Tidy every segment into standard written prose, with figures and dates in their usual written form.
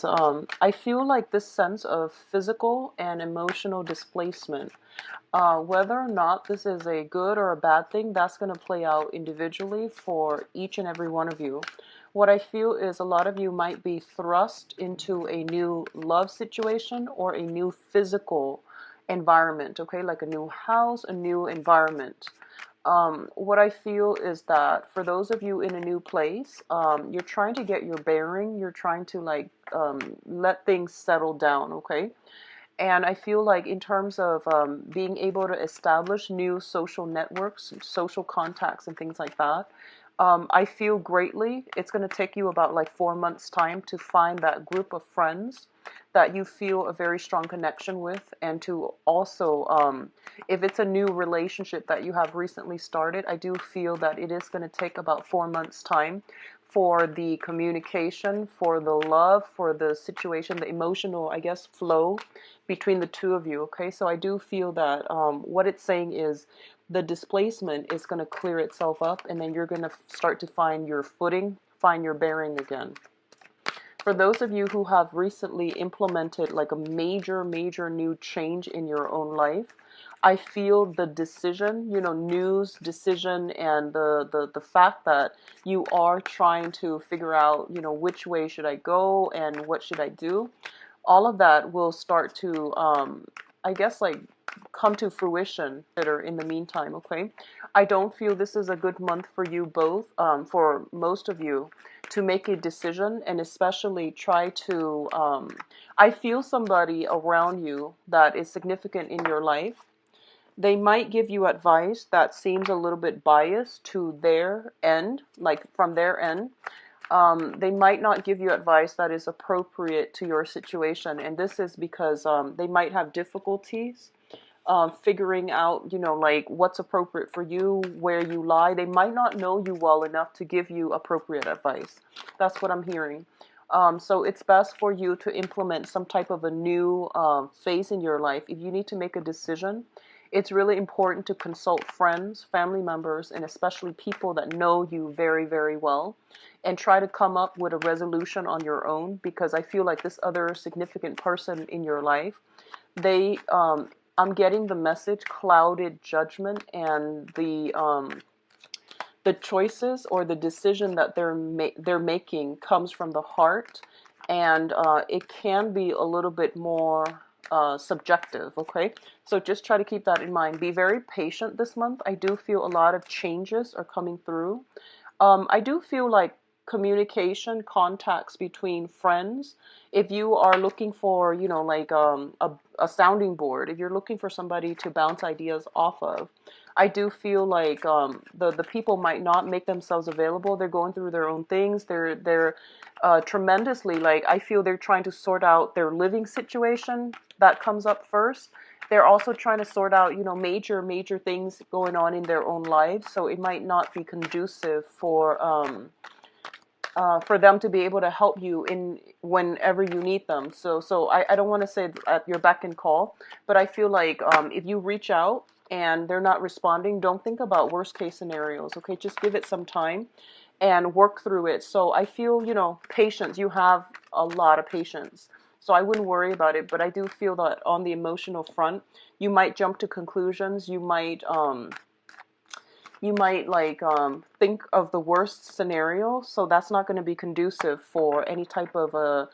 I feel like this sense of physical and emotional displacement, whether or not this is a good or a bad thing, that's going to play out individually for each and every one of you. What I feel is a lot of you might be thrust into a new love situation or a new physical environment, okay, like a new house, a new environment. What I feel is that for those of you in a new place, you're trying to get your bearing. You're trying to let things settle down, okay? And I feel like in terms of being able to establish new social networks, social contacts, and things like that, I feel greatly. It's going to take you about like 4 months' time to find that group of friends that you feel a very strong connection with, and to also, if it's a new relationship that you have recently started, I do feel that it is going to take about 4 months' time for the communication, for the love, for the situation, the emotional, I guess, flow between the two of you. Okay, so I do feel that what it's saying is the displacement is going to clear itself up, and then you're going to start to find your footing, find your bearing again. For those of you who have recently implemented like a major new change in your own life, I feel the decision, news, decision, and the fact that you are trying to figure out, which way should I go and what should I do, all of that will start to, I guess, like come to fruition better in the meantime, okay? I don't feel this is a good month for you both, for most of you, to make a decision, and especially try to, I feel somebody around you that is significant in your life. They might give you advice that seems a little bit biased to their end, like from their end. They might not give you advice that is appropriate to your situation, and this is because they might have difficulties figuring out, like what's appropriate for you, where you lie. They might not know you well enough to give you appropriate advice. That's what I'm hearing. So it's best for you to implement some type of a new phase in your life. If you need to make a decision, it's really important to consult friends, family members, and especially people that know you very well, and try to come up with a resolution on your own, because I feel like this other significant person in your life, they I'm getting the message clouded judgment, and the choices or the decision that they're making comes from the heart, and it can be a little bit more subjective. Okay, so just try to keep that in mind. Be very patient this month. I do feel a lot of changes are coming through. I do feel like communication, contacts between friends. If you are looking for, like a sounding board, if you're looking for somebody to bounce ideas off of, I do feel like the people might not make themselves available. They're going through their own things. They're tremendously, like, I feel they're trying to sort out their living situation. That comes up first. They're also trying to sort out, major things going on in their own lives. So it might not be conducive for them to be able to help you in whenever you need them. So I don't want to say at your beck and call, but I feel like if you reach out and they're not responding, don't think about worst case scenarios. Okay, just give it some time and work through it. So I feel, patience. You have a lot of patience. So I wouldn't worry about it, but I do feel that on the emotional front, you might jump to conclusions. You might like think of the worst scenario, so that's not going to be conducive for any type of a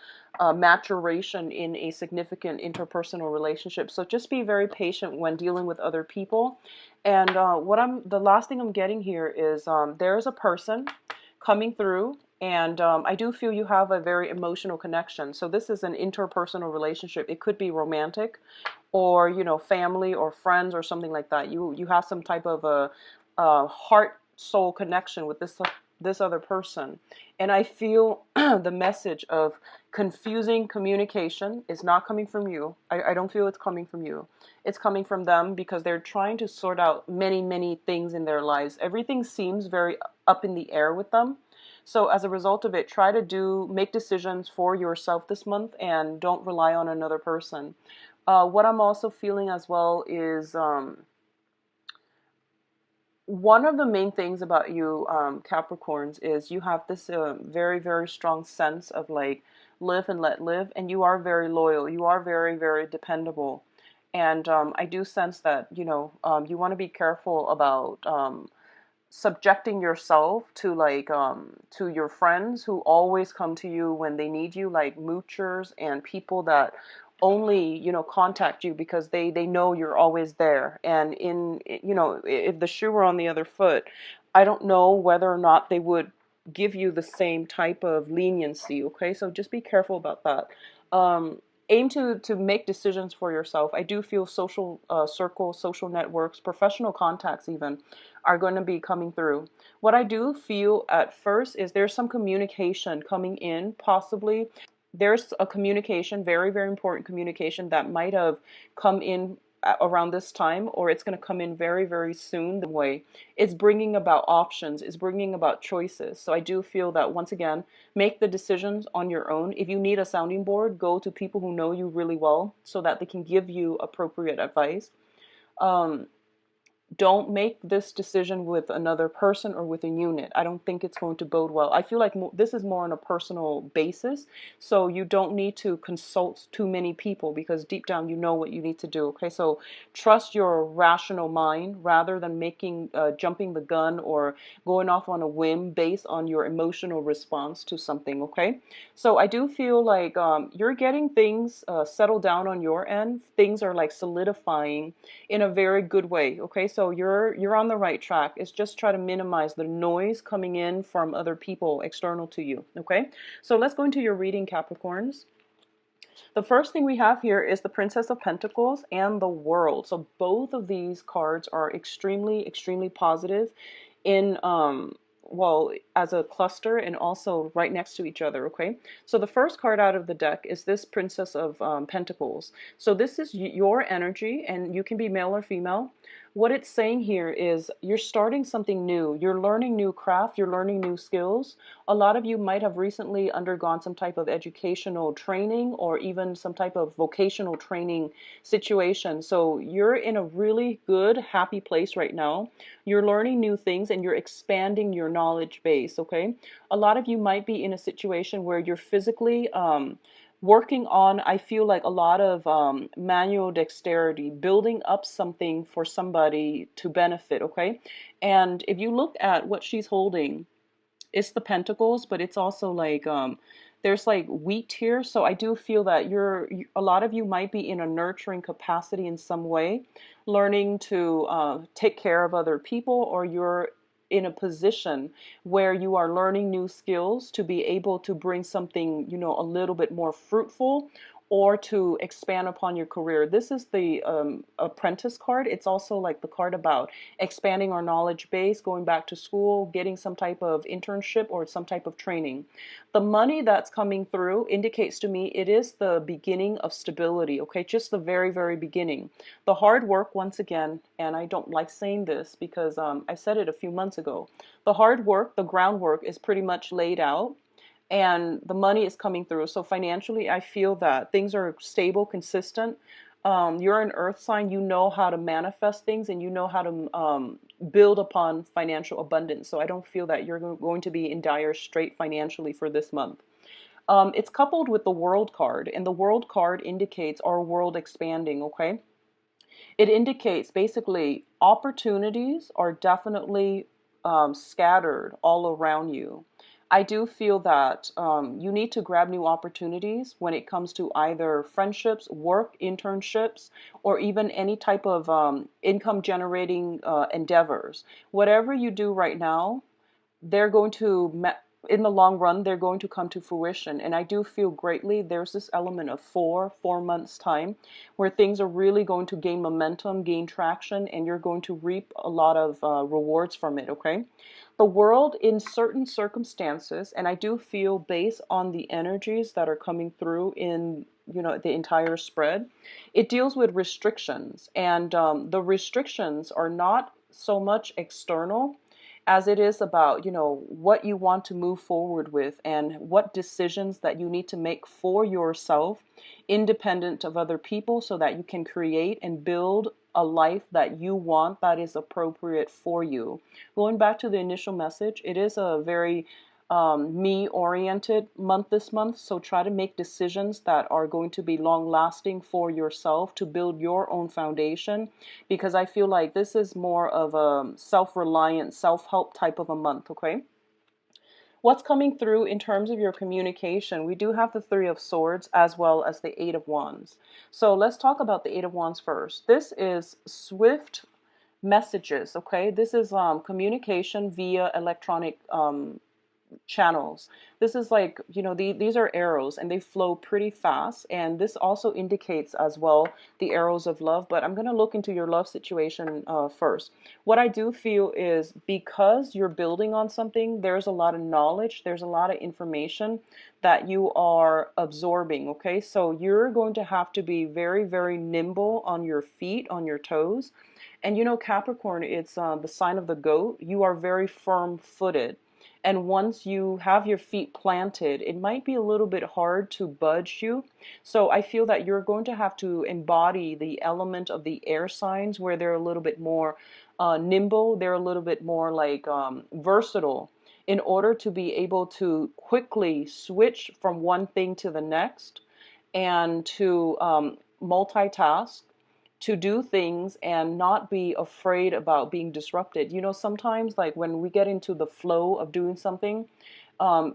maturation in a significant interpersonal relationship. So just be very patient when dealing with other people. And the last thing I'm getting here is there's a person coming through, and I do feel you have a very emotional connection. So this is an interpersonal relationship. It could be romantic, or family or friends or something like that. You have some type of a heart soul connection with this other person, and I feel the message of confusing communication is not coming from you. I don't feel it's coming from you. It's coming from them, because they're trying to sort out many things in their lives. Everything seems very up in the air with them. So as a result of it, try to make decisions for yourself this month, and don't rely on another person. What I'm also feeling as well is one of the main things about you, Capricorns, is you have this very strong sense of like live and let live, and you are very loyal. You are very, very dependable. And I do sense that, you want to be careful about subjecting yourself to to your friends who always come to you when they need you, like moochers and people that only contact you because they know you're always there. And if the shoe were on the other foot, I don't know whether or not they would give you the same type of leniency. Okay, so just be careful about that. Aim to make decisions for yourself. I do feel social circles, social networks, professional contacts even are going to be coming through. What I do feel at first is there's some communication coming in, possibly. There's a communication, very, very important communication that might have come in around this time, or it's going to come in very, very soon. The way it's bringing about options, it's bringing about choices. So I do feel that, once again, make the decisions on your own. If you need a sounding board, go to people who know you really well so that they can give you appropriate advice. Um, don't make this decision with another person or with a unit. I don't think it's going to bode well. I feel like this is more on a personal basis, so you don't need to consult too many people because deep down you know what you need to do. Okay, so trust your rational mind rather than making jumping the gun or going off on a whim based on your emotional response to something. Okay, so I do feel like you're getting things settled down on your end. Things are like solidifying in a very good way. Okay, so you're on the right track. It's just try to minimize the noise coming in from other people external to you. Okay, so let's go into your reading, Capricorns. The first thing we have here is the Princess of Pentacles and the World. So both of these cards are extremely, extremely positive in well, as a cluster and also right next to each other. Okay, so the first card out of the deck is this Princess of Pentacles. So this is your energy, and you can be male or female. What it's saying here is you're starting something new. You're learning new craft. You're learning new skills. A lot of you might have recently undergone some type of educational training or even some type of vocational training situation. So you're in a really good, happy place right now. You're learning new things and you're expanding your knowledge base. Okay, a lot of you might be in a situation where you're physically working on, I feel like, a lot of manual dexterity, building up something for somebody to benefit. Okay, and if you look at what she's holding, it's the pentacles, but it's also like there's like wheat here. So I do feel that a lot of you might be in a nurturing capacity in some way, learning to take care of other people, or you're in a position where you are learning new skills to be able to bring something, a little bit more fruitful, or to expand upon your career. This is the apprentice card. It's also like the card about expanding our knowledge base, going back to school, getting some type of internship or some type of training. The money that's coming through indicates to me it is the beginning of stability, okay? Just the very, very beginning. The hard work, once again, and I don't like saying this because I said it a few months ago, the hard work, the groundwork is pretty much laid out, and the money is coming through. So financially, I feel that things are stable, consistent. You're an earth sign. You know how to manifest things, and you know how to build upon financial abundance. So I don't feel that you're going to be in dire strait financially for this month. It's coupled with the World card, and the World card indicates our world expanding. Okay, it indicates basically opportunities are definitely scattered all around you. I do feel that you need to grab new opportunities when it comes to either friendships, work, internships, or even any type of income generating endeavors. Whatever you do right now, they're going to, in the long run, they're going to come to fruition. And I do feel greatly there's this element of 4 months time where things are really going to gain momentum, gain traction, and you're going to reap a lot of rewards from it. Okay, the world in certain circumstances, and I do feel based on the energies that are coming through in the entire spread, it deals with restrictions. And the restrictions are not so much external as it is about, what you want to move forward with and what decisions that you need to make for yourself, independent of other people, so that you can create and build a life that you want, that is appropriate for you. Going back to the initial message, it is a very me oriented month this month. So try to make decisions that are going to be long lasting for yourself to build your own foundation, because I feel like this is more of a self-reliant, self-help type of a month. Okay. What's coming through in terms of your communication? We do have the Three of Swords as well as the Eight of Wands. So let's talk about the Eight of Wands first. This is swift messages. Okay. This is communication via electronic channels. This is like, these are arrows and they flow pretty fast. And this also indicates as well the arrows of love. But I'm going to look into your love situation first. What I do feel is because you're building on something, there's a lot of knowledge, there's a lot of information that you are absorbing. Okay, so you're going to have to be very, very nimble on your feet, on your toes. And Capricorn, it's the sign of the goat. You are very firm footed. And once you have your feet planted, it might be a little bit hard to budge you. So I feel that you're going to have to embody the element of the air signs where they're a little bit more nimble, they're a little bit more like versatile in order to be able to quickly switch from one thing to the next and to multitask, to do things and not be afraid about being disrupted. Sometimes like when we get into the flow of doing something,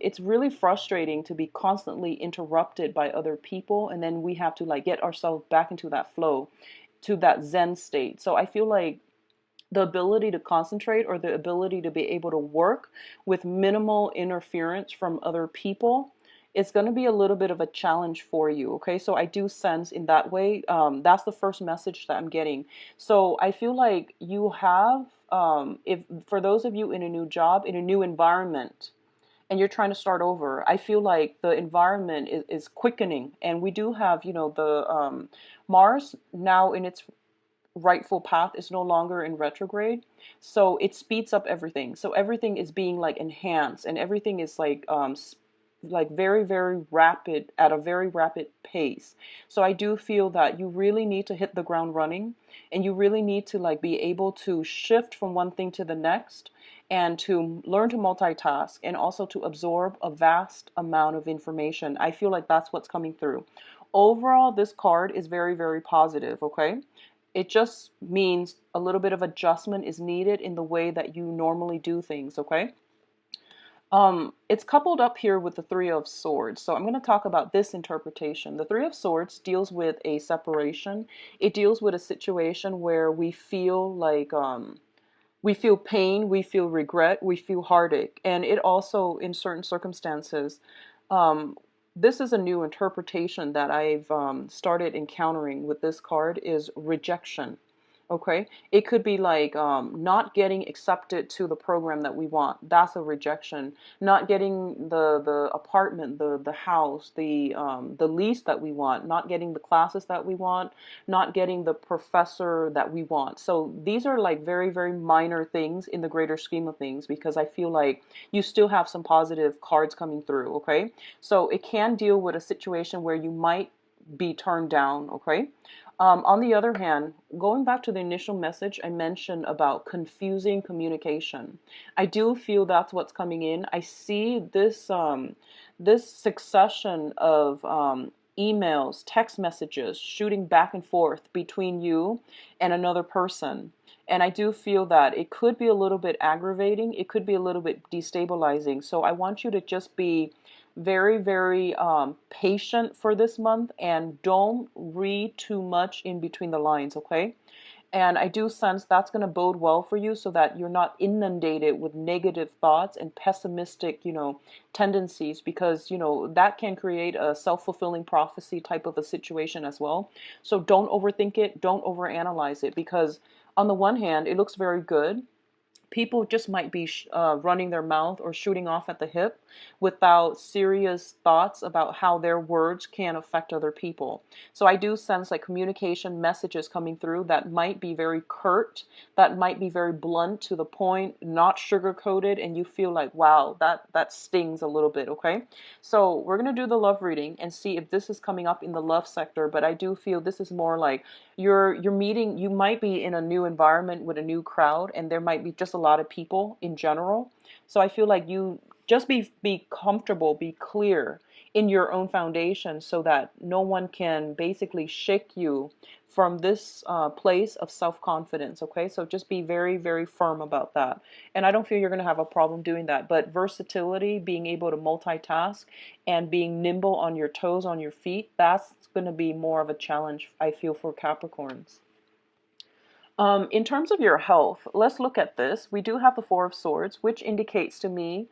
it's really frustrating to be constantly interrupted by other people, and then we have to like get ourselves back into that flow, to that Zen state. So I feel like the ability to concentrate, or the ability to be able to work with minimal interference from other people, it's going to be a little bit of a challenge for you. Okay, so I do sense in that way, that's the first message that I'm getting. So I feel like you have, if for those of you in a new job, in a new environment, and you're trying to start over, I feel like the environment is quickening. And we do have, the Mars now in its rightful path, is no longer in retrograde, so it speeds up everything. So everything is being like enhanced, and everything is like very, very rapid, at a very rapid pace. So I do feel that you really need to hit the ground running, and you really need to like be able to shift from one thing to the next, and to learn to multitask, and also to absorb a vast amount of information. I feel like that's what's coming through. Overall, this card is very, very positive. Okay, it just means a little bit of adjustment is needed in the way that you normally do things. Okay. It's coupled up here with the Three of Swords. So I'm going to talk about this interpretation. The Three of Swords deals with a separation. It deals with a situation where we feel like, we feel pain, we feel regret, we feel heartache. And it also, in certain circumstances, um, this is a new interpretation that I've started encountering with this card, is rejection. Okay, it could be like not getting accepted to the program that we want. That's a rejection. Not getting the apartment, the house, the lease that we want. Not getting the classes that we want. Not getting the professor that we want. So these are like very, very minor things in the greater scheme of things, because I feel like you still have some positive cards coming through. Okay, so it can deal with a situation where you might be turned down. Okay. On the other hand, going back to the initial message I mentioned about confusing communication, I do feel that's what's coming in. I see this succession of emails, text messages shooting back and forth between you and another person. And I do feel that it could be a little bit aggravating. It could be a little bit destabilizing. So I want you to just be very, very patient for this month, and don't read too much in between the lines. Okay. And I do sense that's going to bode well for you, so that you're not inundated with negative thoughts and pessimistic, tendencies, because, that can create a self-fulfilling prophecy type of a situation as well. So don't overthink it. Don't overanalyze it, because on the one hand, it looks very good. People just might be running their mouth or shooting off at the hip without serious thoughts about how their words can affect other people. So I do sense like communication messages coming through that might be very curt, that might be very blunt, to the point, not sugar coated, and you feel like, wow, that stings a little bit. Okay, so we're gonna do the love reading and see if this is coming up in the love sector. But I do feel this is more like you're meeting, you might be in a new environment with a new crowd, and there might be just a lot of people in general. So I feel like you just be comfortable, be clear in your own foundation so that no one can basically shake you from this place of self-confidence. Okay, so just be very, very firm about that. And I don't feel you're going to have a problem doing that. But versatility, being able to multitask and being nimble on your toes, on your feet, that's going to be more of a challenge, I feel, for Capricorns. In terms of your health, let's look at this. We do have the Four of Swords, which indicates to me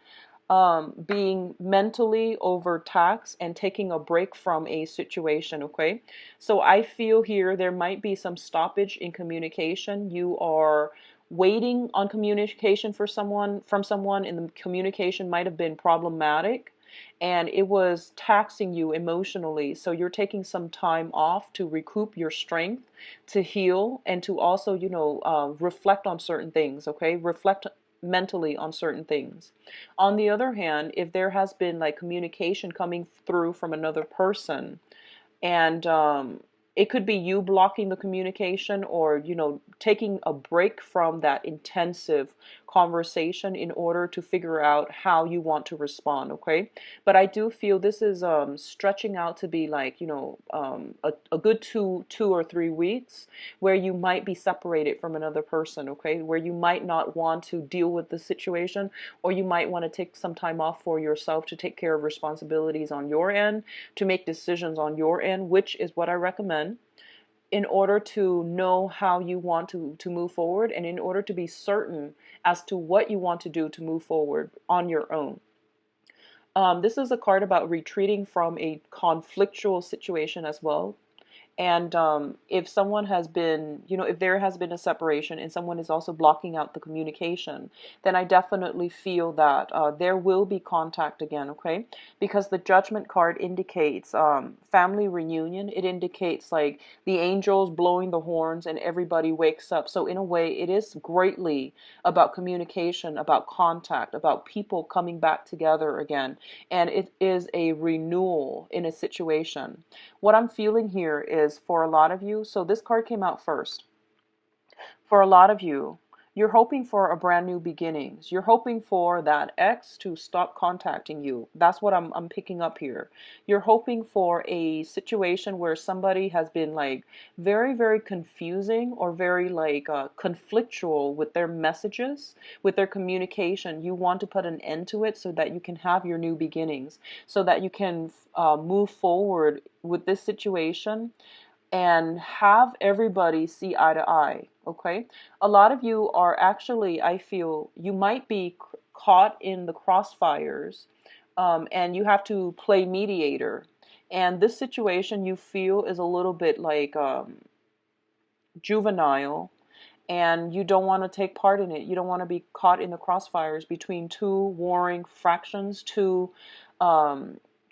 being mentally overtaxed and taking a break from a situation. Okay, so I feel here there might be some stoppage in communication. You are waiting on communication for someone from someone, and the communication might have been problematic and it was taxing you emotionally. So you're taking some time off to recoup your strength, to heal, and to also, reflect on certain things. Okay, reflect mentally on certain things. On the other hand, if there has been like communication coming through from another person, and it could be you blocking the communication, or taking a break from that intensive conversation in order to figure out how you want to respond. Okay, but I do feel this is stretching out to be like a good 2 or 3 weeks where you might be separated from another person. Okay, where you might not want to deal with the situation, or you might want to take some time off for yourself to take care of responsibilities on your end, to make decisions on your end, which is what I recommend in order to know how you want to move forward, and in order to be certain as to what you want to do to move forward on your own. This is a card about retreating from a conflictual situation as well. And if someone has been, if there has been a separation and someone is also blocking out the communication, then I definitely feel that there will be contact again, okay? Because the Judgment card indicates family reunion. It indicates like the angels blowing the horns and everybody wakes up. So in a way, it is greatly about communication, about contact, about people coming back together again. And it is a renewal in a situation. What I'm feeling here is for a lot of you, so this card came out first. For a lot of you, you're hoping for a brand new beginnings. You're hoping for that ex to stop contacting you. That's what I'm picking up here. You're hoping for a situation where somebody has been like very, very confusing, or very like conflictual with their messages, with their communication. You want to put an end to it so that you can have your new beginnings, so that you can move forward with this situation and have everybody see eye to eye. Okay, a lot of you are actually, I feel you might be caught in the crossfires, and you have to play mediator, and this situation you feel is a little bit like juvenile, and you don't want to take part in it. You don't want to be caught in the crossfires between two warring fractions, two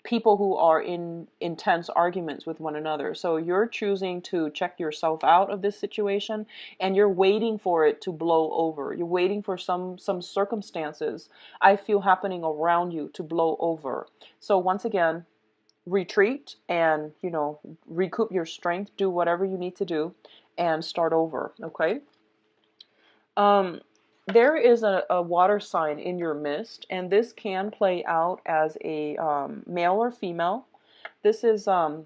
people who are in intense arguments with one another. So you're choosing to check yourself out of this situation, and you're waiting for it to blow over. You're waiting for some circumstances, I feel, happening around you to blow over. So once again, retreat and recoup your strength, do whatever you need to do, and start over. Okay. um, there is a water sign in your midst, and this can play out as a male or female. This is, I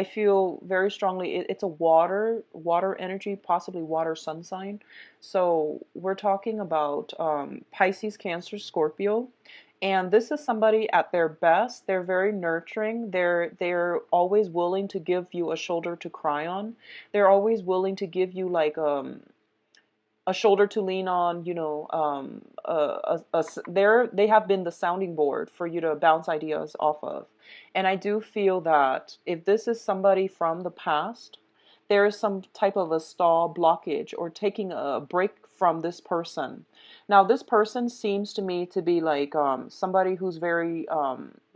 feel very strongly, it's a water energy, possibly water sun sign. So we're talking about Pisces, Cancer, Scorpio. And this is somebody at their best. They're very nurturing. They're always willing to give you a shoulder to cry on. They're always willing to give you like a shoulder to lean on, they have been the sounding board for you to bounce ideas off of. And I do feel that if this is somebody from the past, there is some type of a stall blockage or taking a break from this person. Now, this person seems to me to be like somebody who's very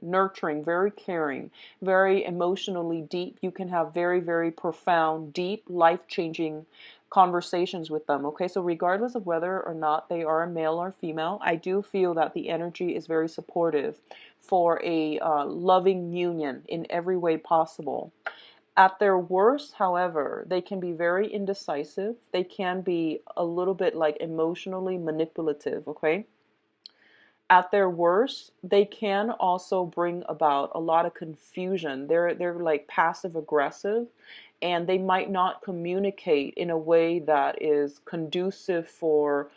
nurturing, very caring, very emotionally deep. You can have very, very profound, deep, life-changing conversations with them. Okay, so regardless of whether or not they are a male or female, I do feel that the energy is very supportive for a loving union in every way possible. At their worst, however, they can be very indecisive. They can be a little bit like emotionally manipulative. Okay, At their worst, they can also bring about a lot of confusion. They're like passive aggressive, and they might not communicate in a way that is conducive for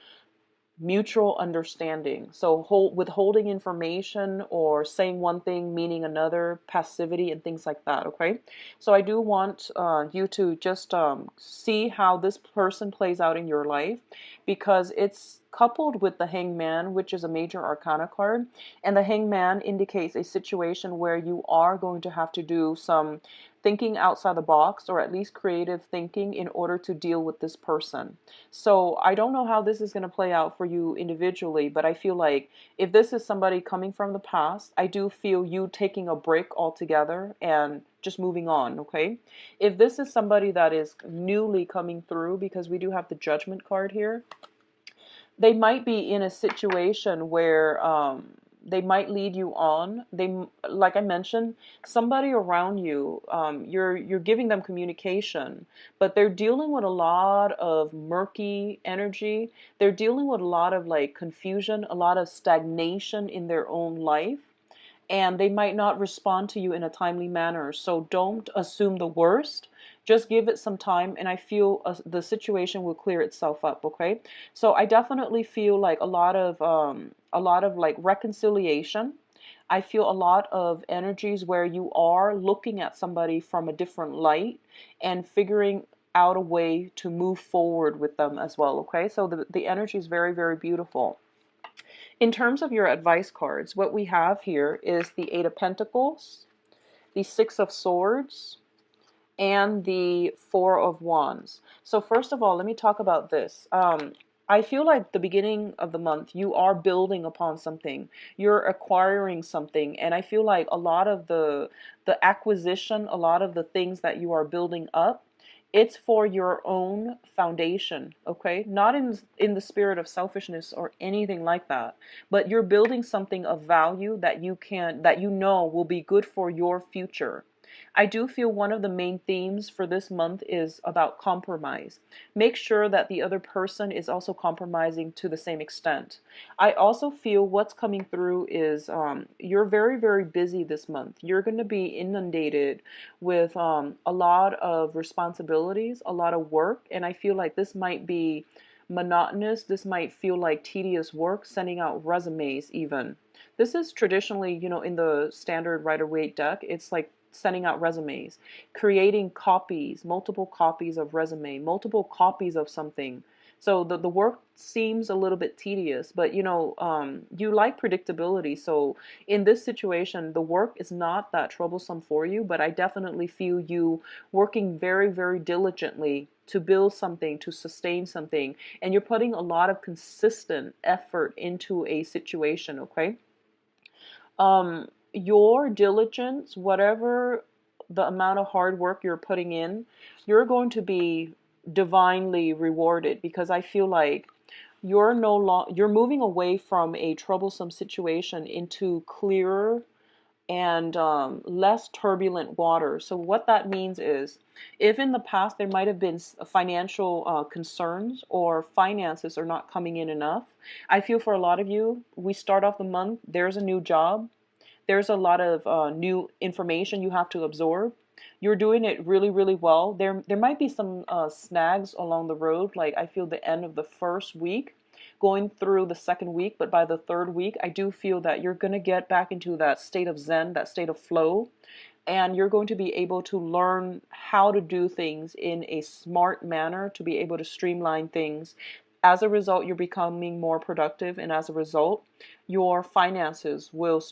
mutual understanding. So withholding information or saying one thing meaning another, passivity, and things like that. Okay, so I do want you to just see how this person plays out in your life, because it's coupled with the Hangman, which is a major arcana card, and the Hangman indicates a situation where you are going to have to do some thinking outside the box, or at least creative thinking, in order to deal with this person. So I don't know how this is going to play out for you individually, but I feel like if this is somebody coming from the past, I do feel you taking a break altogether and just moving on, okay? If this is somebody that is newly coming through, because we do have the Judgment card here, they might be in a situation where they might lead you on. They, like I mentioned, somebody around you, you're giving them communication, but they're dealing with a lot of murky energy. They're dealing with a lot of like confusion, a lot of stagnation in their own life, and they might not respond to you in a timely manner. So don't assume the worst. Just give it some time, and I feel the situation will clear itself up. Okay, so I definitely feel like a lot of like reconciliation. I feel a lot of energies where you are looking at somebody from a different light and figuring out a way to move forward with them as well. Okay, so the energy is very, very beautiful. In terms of your advice cards, what we have here is the Eight of Pentacles, the Six of Swords, and the Four of Wands. So first of all, let me talk about this. I feel like the beginning of the month, you are building upon something. You're acquiring something. And I feel like a lot of the acquisition, a lot of the things that you are building up, it's for your own foundation, okay? Not in the spirit of selfishness or anything like that, but you're building something of value that you know will be good for your future. I do feel one of the main themes for this month is about compromise. Make sure that the other person is also compromising to the same extent. I also feel what's coming through is you're very, very busy this month. You're going to be inundated with a lot of responsibilities, a lot of work, and I feel like this might be monotonous. This might feel like tedious work, sending out resumes even. This is traditionally, in the standard Rider-Waite deck, it's like sending out resumes, creating copies, multiple copies of resume, multiple copies of something. So the work seems a little bit tedious, but you like predictability. So in this situation, the work is not that troublesome for you, but I definitely feel you working very, very diligently to build something, to sustain something, and you're putting a lot of consistent effort into a situation, okay? Your diligence, whatever the amount of hard work you're putting in, you're going to be divinely rewarded, because I feel like you're moving away from a troublesome situation into clearer and less turbulent water. So what that means is, if in the past there might have been financial concerns, or finances are not coming in enough, I feel for a lot of you, we start off the month, there's a new job, there's a lot of new information you have to absorb. You're doing it really, really well. There might be some snags along the road, like I feel the end of the first week, going through the second week, but by the third week, I do feel that you're going to get back into that state of zen, that state of flow, and you're going to be able to learn how to do things in a smart manner, to be able to streamline things. As a result, you're becoming more productive, and as a result, your finances will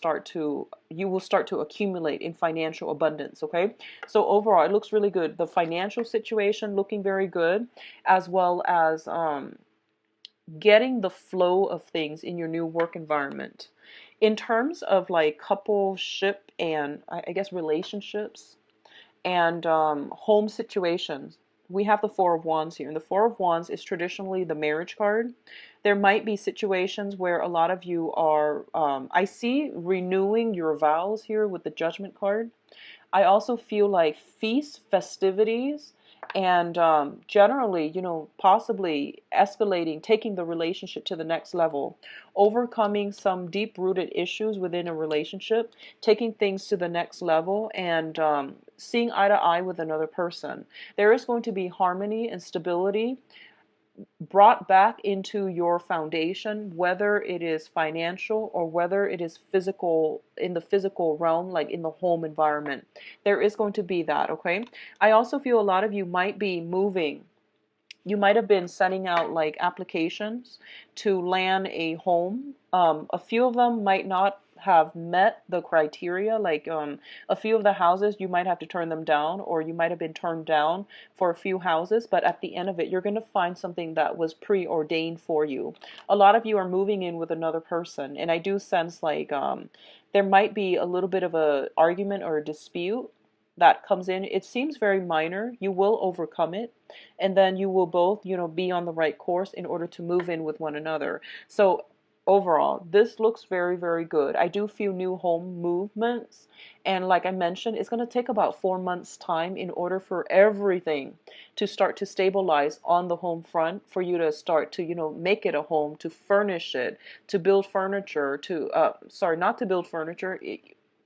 you will start to accumulate in financial abundance, okay? So overall, it looks really good. The financial situation looking very good, as well as getting the flow of things in your new work environment. In terms of like coupleship and I guess relationships and home situations, we have the Four of Wands here. And the Four of Wands is traditionally the marriage card. There might be situations where a lot of you are, I see renewing your vows here with the Judgment card. I also feel like feasts, festivities, And generally, possibly escalating, taking the relationship to the next level, overcoming some deep-rooted issues within a relationship, taking things to the next level, and seeing eye to eye with another person. There is going to be harmony and stability brought back into your foundation, whether it is financial or whether it is physical, in the physical realm, like in the home environment. There is going to be that, okay? I also feel a lot of you might be moving. You might have been sending out like applications to land a home. A few of them might not have met the criteria. Like a few of the houses, you might have to turn them down, or you might have been turned down for a few houses. But at the end of it, you're going to find something that was preordained for you. A lot of you are moving in with another person, and I do sense like there might be a little bit of a argument or a dispute that comes in. It seems very minor. You will overcome it, and then you will both, be on the right course in order to move in with one another. So overall, this looks very, very good. I do feel new home movements, and like I mentioned, it's going to take about 4 months time in order for everything to start to stabilize on the home front, for you to start to, make it a home, to furnish it, to build furniture, to sorry, not to build furniture.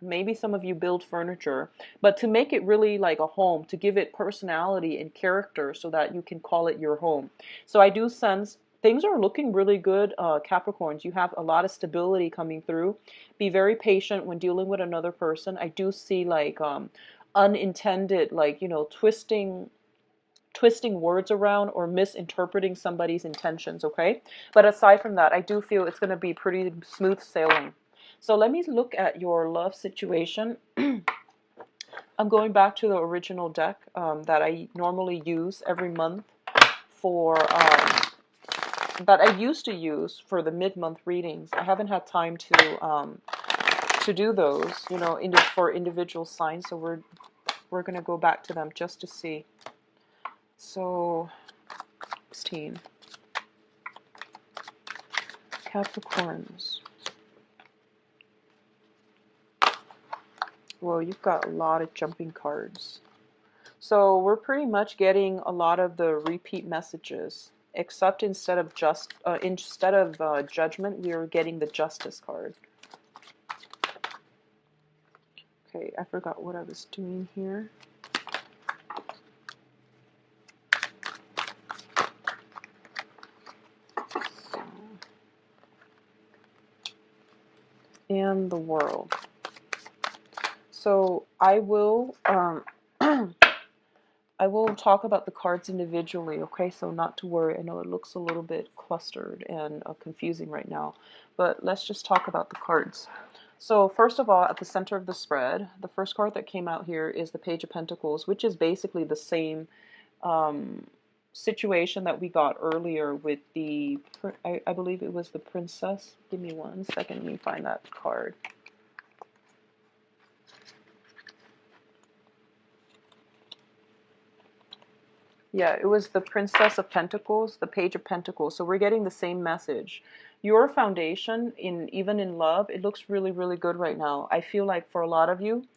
Maybe some of you build furniture, but to make it really like a home, to give it personality and character so that you can call it your home. So I do sense things are looking really good, Capricorns. You have a lot of stability coming through. Be very patient when dealing with another person. I do see like unintended, like, twisting words around or misinterpreting somebody's intentions, okay? But aside from that, I do feel it's going to be pretty smooth sailing. So let me look at your love situation. I'm going back to the original deck that I normally use every month for, that I used to use for the mid-month readings. I haven't had time to do those, for individual signs. So we're going to go back to them just to see. So 16 Capricorns. Well, you've got a lot of jumping cards. So we're pretty much getting a lot of the repeat messages, except instead of judgment, we are getting the justice card. Okay, I forgot what I was doing here. And the world. So I will I will talk about the cards individually, okay? So not to worry. I know it looks a little bit clustered and confusing right now, but let's just talk about the cards. So first of all, at the center of the spread, the first card that came out here is the Page of Pentacles, which is basically the same situation that we got earlier with the, I believe it was the Princess. Give me 1 second, let me find that card. Yeah, it was the Princess of Pentacles, the Page of Pentacles. So we're getting the same message. Your foundation, even in love, it looks really, really good right now. I feel like for a lot of you,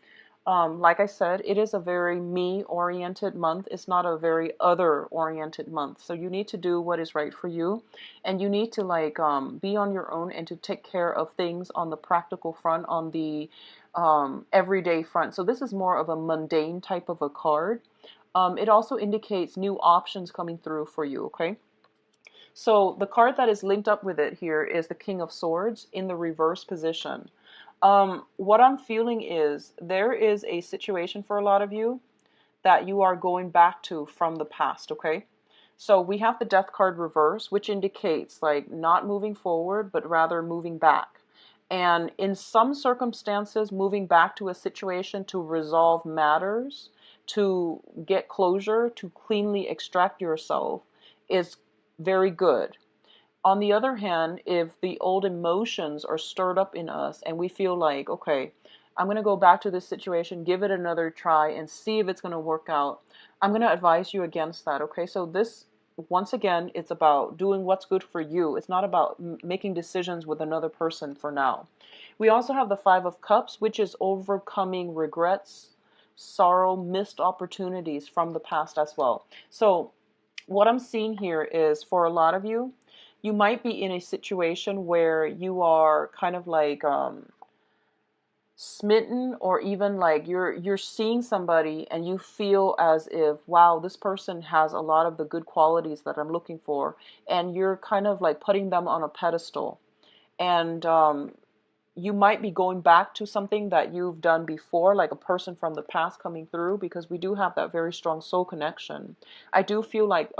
like I said, it is a very me-oriented month. It's not a very other-oriented month. So you need to do what is right for you. And you need to like be on your own and to take care of things on the practical front, on the everyday front. So this is more of a mundane type of a card. It also indicates new options coming through for you, okay? So the card that is linked up with it here is the King of Swords in the reverse position. What I'm feeling is there is a situation for a lot of you that you are going back to from the past, okay? So we have the Death card reverse, which indicates like not moving forward, but rather moving back. And in some circumstances, moving back to a situation to resolve matters, to get closure, to cleanly extract yourself is very good. On the other hand, if the old emotions are stirred up in us and we feel like, okay, I'm going to go back to this situation, give it another try and see if it's going to work out, I'm going to advise you against that, okay? So this, once again, it's about doing what's good for you. It's not about making decisions with another person for now. We also have the Five of Cups, which is overcoming regrets, sorrow, missed opportunities from the past as well. So what I'm seeing here is, for a lot of you, you might be in a situation where you are kind of like smitten, or even like you're seeing somebody and you feel as if, wow, this person has a lot of the good qualities that I'm looking for, and you're kind of like putting them on a pedestal. And you might be going back to something that you've done before, like a person from the past coming through, because we do have that very strong soul connection. I do feel like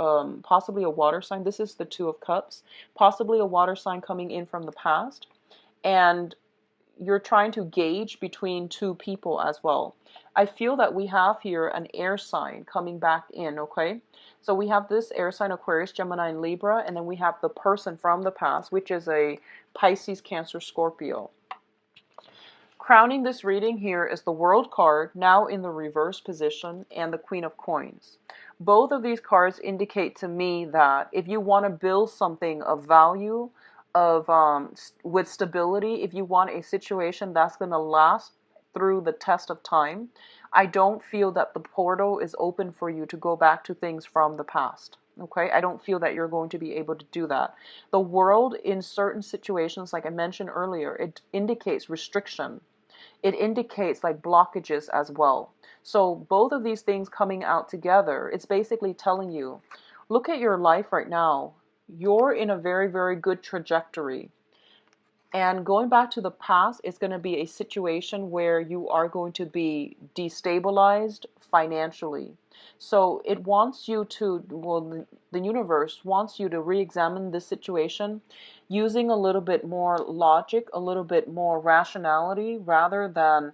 possibly a water sign. This is the Two of Cups. Possibly a water sign coming in from the past. And you're trying to gauge between two people as well. I feel that we have here an air sign coming back in, okay? So we have this air sign, Aquarius, Gemini, and Libra, and then we have the person from the past, which is a Pisces, Cancer, Scorpio. Crowning this reading here is the World card, now in the reverse position, and the Queen of Coins. Both of these cards indicate to me that if you want to build something of value, of with stability, if you want a situation that's going to last through the test of time, I don't feel that the portal is open for you to go back to things from the past. Okay, I don't feel that you're going to be able to do that. The World, in certain situations, like I mentioned earlier, it indicates restriction. It indicates like blockages as well. So both of these things coming out together, it's basically telling you, look at your life right now. You're in a very, very good trajectory. And going back to the past, it's going to be a situation where you are going to be destabilized financially. So it wants you to, well, the universe wants you to re-examine this situation using a little bit more logic, a little bit more rationality, rather than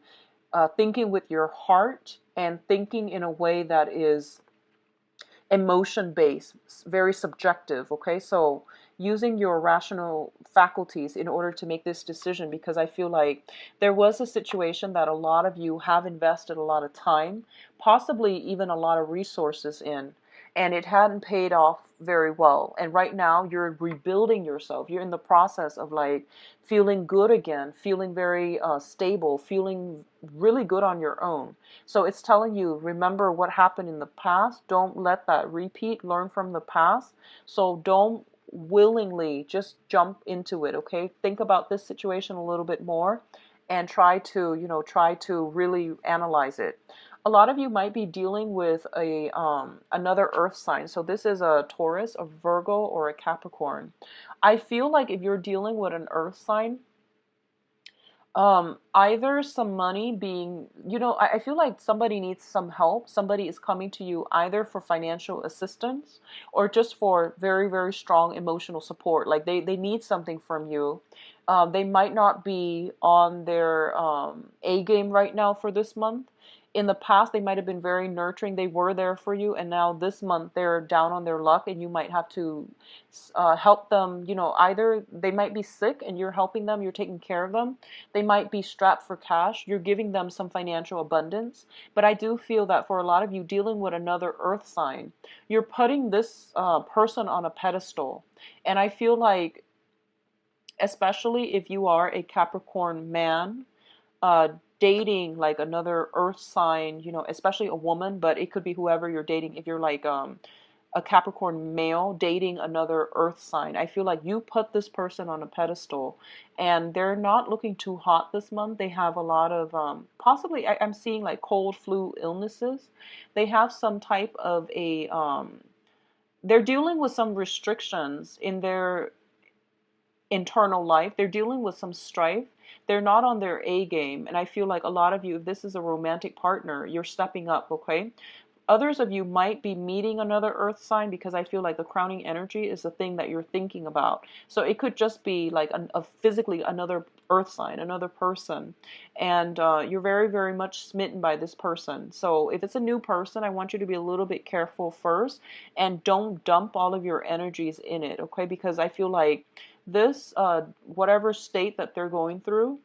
thinking with your heart and thinking in a way that is emotion based, very subjective. Okay, so using your rational faculties in order to make this decision, because I feel like there was a situation that a lot of you have invested a lot of time, possibly even a lot of resources in, and it hadn't paid off very well. And right now you're rebuilding yourself. You're in the process of like feeling good again, feeling very stable, feeling really good on your own. So it's telling you, remember what happened in the past. Don't let that repeat. Learn from the past. So don't willingly just jump into it, okay? Think about this situation a little bit more and try to, try to really analyze it. A lot of you might be dealing with a another earth sign. So this is a Taurus, a Virgo, or a Capricorn. I feel like if you're dealing with an earth sign, either some money being, I feel like somebody needs some help. Somebody is coming to you either for financial assistance or just for very, very strong emotional support. Like they need something from you. They might not be on their A game right now for this month. In the past, they might have been very nurturing. They were there for you, and now this month they're down on their luck, and you might have to help them. Either they might be sick and you're helping them, you're taking care of them. They might be strapped for cash. You're giving them some financial abundance. But I do feel that for a lot of you dealing with another earth sign, you're putting this person on a pedestal. And I feel like, especially if you are a Capricorn man, uh, dating like another earth sign, especially a woman, but it could be whoever you're dating. If you're like a Capricorn male dating another earth sign, I feel like you put this person on a pedestal, and they're not looking too hot this month. They have a lot of possibly, I'm seeing like cold, flu, illnesses. They have some type of a they're dealing with some restrictions in their internal life. They're dealing with some strife. They're not on their A game. And I feel like a lot of you, if this is a romantic partner, you're stepping up, okay? Others of you might be meeting another earth sign, because I feel like the crowning energy is the thing that you're thinking about. So it could just be like a physically another earth sign, another person. And you're very, very much smitten by this person. So if it's a new person, I want you to be a little bit careful first and don't dump all of your energies in it, okay? Because I feel like this, whatever state that they're going through,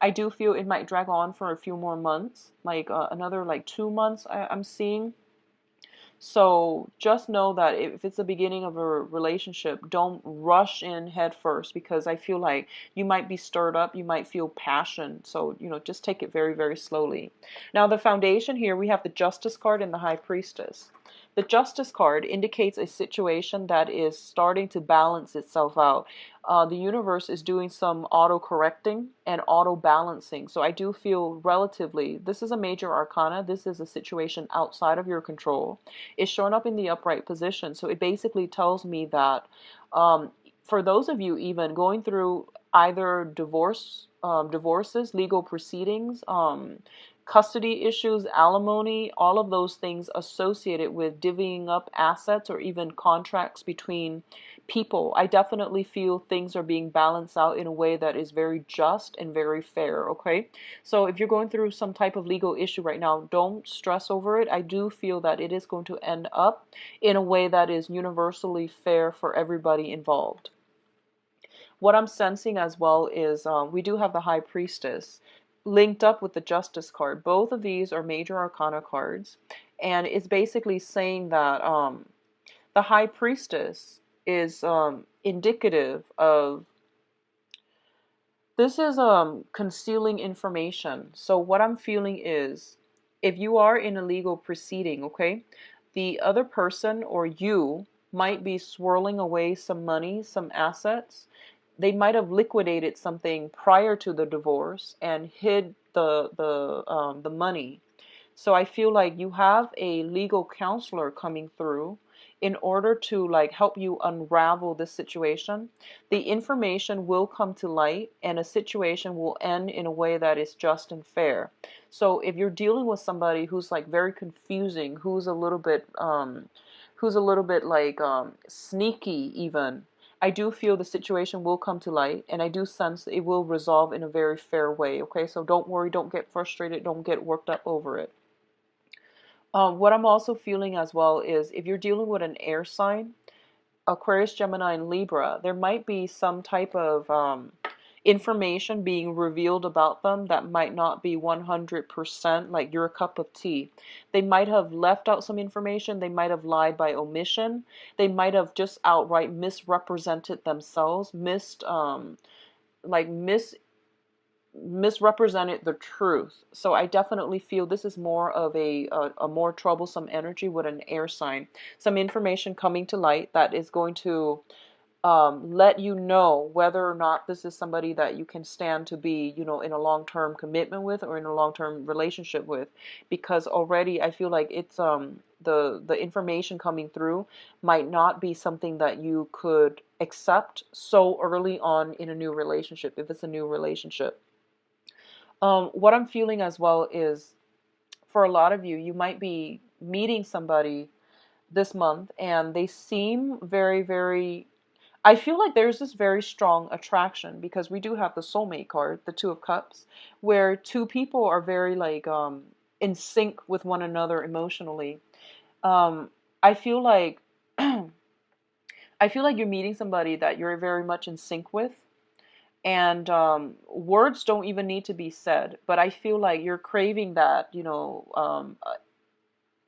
I do feel it might drag on for a few more months, like another like 2 months I'm seeing. So just know that if it's the beginning of a relationship, don't rush in head first, because I feel like you might be stirred up, you might feel passion. So, just take it very, very slowly. Now, the foundation here, we have the Justice card and the High Priestess. The Justice card indicates a situation that is starting to balance itself out. The universe is doing some auto-correcting and auto-balancing. So I do feel relatively, this is a major arcana. This is a situation outside of your control. It's showing up in the upright position. So it basically tells me that for those of you even going through either divorces, legal proceedings, custody issues, alimony, all of those things associated with divvying up assets or even contracts between people, I definitely feel things are being balanced out in a way that is very just and very fair, okay? So if you're going through some type of legal issue right now, don't stress over it. I do feel that it is going to end up in a way that is universally fair for everybody involved. What I'm sensing as well is we do have the High Priestess linked up with the Justice card. Both of these are major arcana cards, and it's basically saying that the High Priestess is indicative of, this is concealing information. So what I'm feeling is, if you are in a legal proceeding, okay, the other person or you might be swirling away some money, some assets. They might have liquidated something prior to the divorce and hid the money. So I feel like you have a legal counselor coming through in order to like help you unravel this situation. The information will come to light and a situation will end in a way that is just and fair. So if you're dealing with somebody who's like very confusing, who's a little bit like sneaky even, I do feel the situation will come to light, and I do sense it will resolve in a very fair way, okay? So don't worry, don't get frustrated, don't get worked up over it. What I'm also feeling as well is, if you're dealing with an air sign, Aquarius, Gemini, and Libra, there might be some type of information being revealed about them that might not be 100% like your cup of tea. They might have left out some information. They might have lied by omission. They might have just outright misrepresented themselves, like misrepresented the truth. So I definitely feel this is more of a more troublesome energy with an air sign. Some information coming to light that is going to let you know whether or not this is somebody that you can stand to be, in a long-term commitment with or in a long-term relationship with. Because already I feel like it's the information coming through might not be something that you could accept so early on in a new relationship, if it's a new relationship. What I'm feeling as well is, for a lot of you, you might be meeting somebody this month and they seem very, very, I feel like there's this very strong attraction, because we do have the soulmate card, the Two of Cups, where two people are very like in sync with one another emotionally. I feel like I feel like you're meeting somebody that you're very much in sync with, and words don't even need to be said, but I feel like you're craving that,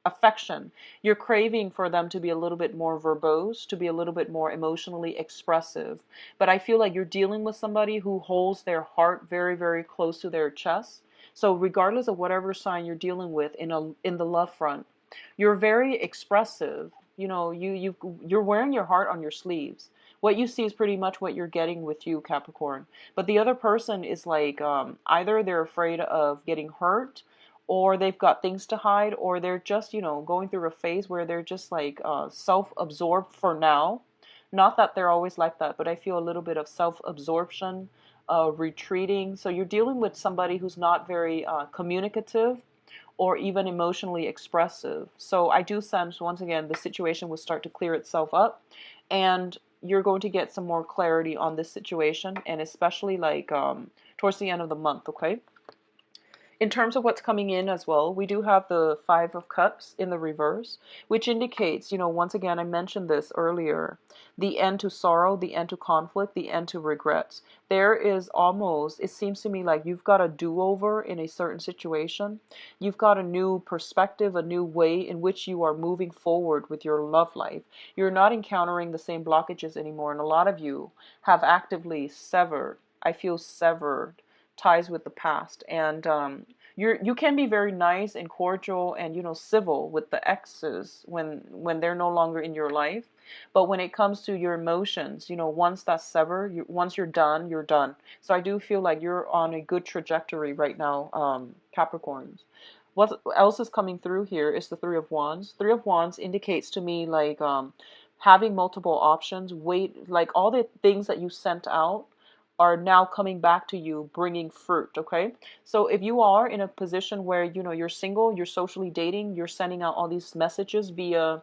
affection. You're craving for them to be a little bit more verbose, to be a little bit more emotionally expressive. But I feel like you're dealing with somebody who holds their heart very, very close to their chest. So regardless of whatever sign you're dealing with in the love front, you're very expressive. You're wearing your heart on your sleeves. What you see is pretty much what you're getting with you, Capricorn. But the other person is like, either they're afraid of getting hurt, or they've got things to hide, or they're just, going through a phase where they're just like self-absorbed for now. Not that they're always like that, but I feel a little bit of self-absorption, retreating. So you're dealing with somebody who's not very communicative or even emotionally expressive. So I do sense, once again, the situation will start to clear itself up, and you're going to get some more clarity on this situation, and especially like towards the end of the month, okay? In terms of what's coming in as well, we do have the Five of Cups in the reverse, which indicates, once again, I mentioned this earlier, the end to sorrow, the end to conflict, the end to regrets. There is almost, it seems to me like you've got a do-over in a certain situation. You've got a new perspective, a new way in which you are moving forward with your love life. You're not encountering the same blockages anymore, and a lot of you have actively severed, I feel severed ties with the past, and you can be very nice and cordial and civil with the exes when they're no longer in your life, but when it comes to your emotions, once that's severed, once you're done, you're done. So I do feel like you're on a good trajectory right now, Capricorns. What else is coming through here is the Three of Wands. Three of Wands indicates to me like having multiple options, wait, like all the things that you sent out are now coming back to you bringing fruit. Okay, so if you are in a position where you're single, you're socially dating, you're sending out all these messages via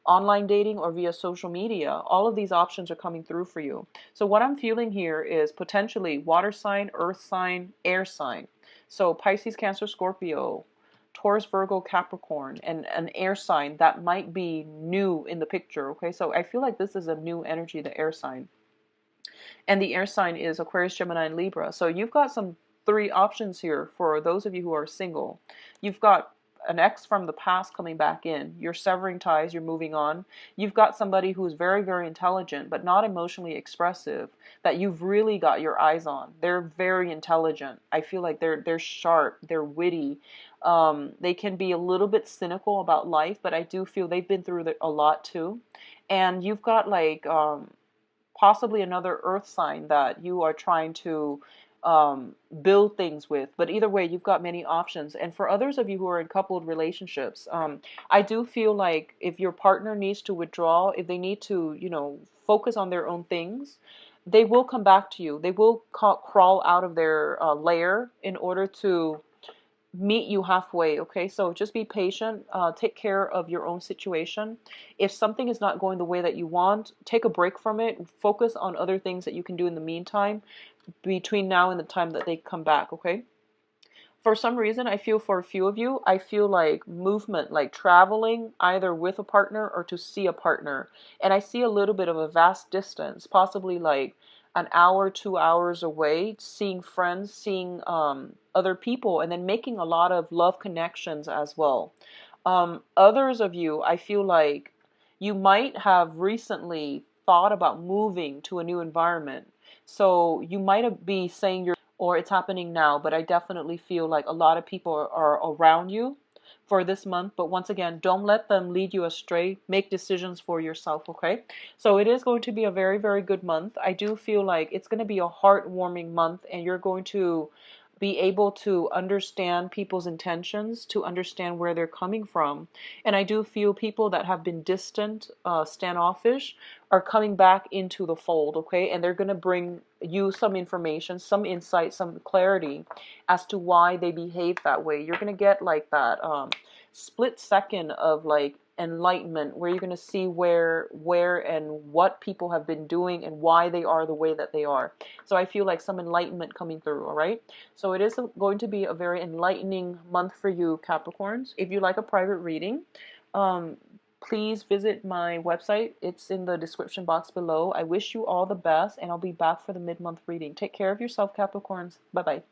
online dating or via social media, all of these options are coming through for you. So what I'm feeling here is potentially water sign, earth sign, air sign. So Pisces, Cancer, Scorpio, Taurus, Virgo, Capricorn, and an air sign that might be new in the picture. Okay, so I feel like this is a new energy, the air sign. And the air sign is Aquarius, Gemini, and Libra. So you've got some three options here for those of you who are single. You've got an ex from the past coming back in. You're severing ties, you're moving on. You've got somebody who's very, very intelligent, but not emotionally expressive, that you've really got your eyes on. They're very intelligent. I feel like they're sharp, they're witty. They can be a little bit cynical about life, but I do feel they've been through a lot too. And you've got like possibly another earth sign that you are trying to build things with. But either way, you've got many options. And for others of you who are in coupled relationships, I do feel like if your partner needs to withdraw, if they need to, focus on their own things, they will come back to you. They will crawl out of their lair in order to meet you halfway. Okay, so just be patient, take care of your own situation. If something is not going the way that you want, take a break from it, focus on other things that you can do in the meantime between now and the time that they come back. Okay, for some reason, I feel for a few of you, I feel like movement, like traveling either with a partner or to see a partner. And I see a little bit of a vast distance, possibly like an hour, 2 hours away, seeing friends, seeing other people, and then making a lot of love connections as well. Others of you, I feel like you might have recently thought about moving to a new environment. So you might be saying or it's happening now, but I definitely feel like a lot of people are around you for this month. But once again, don't let them lead you astray. Make decisions for yourself, okay? So it is going to be a very, very good month. I do feel like it's going to be a heartwarming month, and you're going to be able to understand people's intentions, to understand where they're coming from. And I do feel people that have been distant, standoffish, are coming back into the fold, okay? And they're going to bring you some information, some insight, some clarity as to why they behave that way. You're going to get like that split second of like enlightenment where you're going to see where and what people have been doing and why they are the way that they are. So I feel like some enlightenment coming through. All right, so it is going to be a very enlightening month for you, Capricorns. If you like a private reading, please visit my website. It's in the description box below. I wish you all the best, and I'll be back for the mid-month reading. Take care of yourself, Capricorns. Bye bye.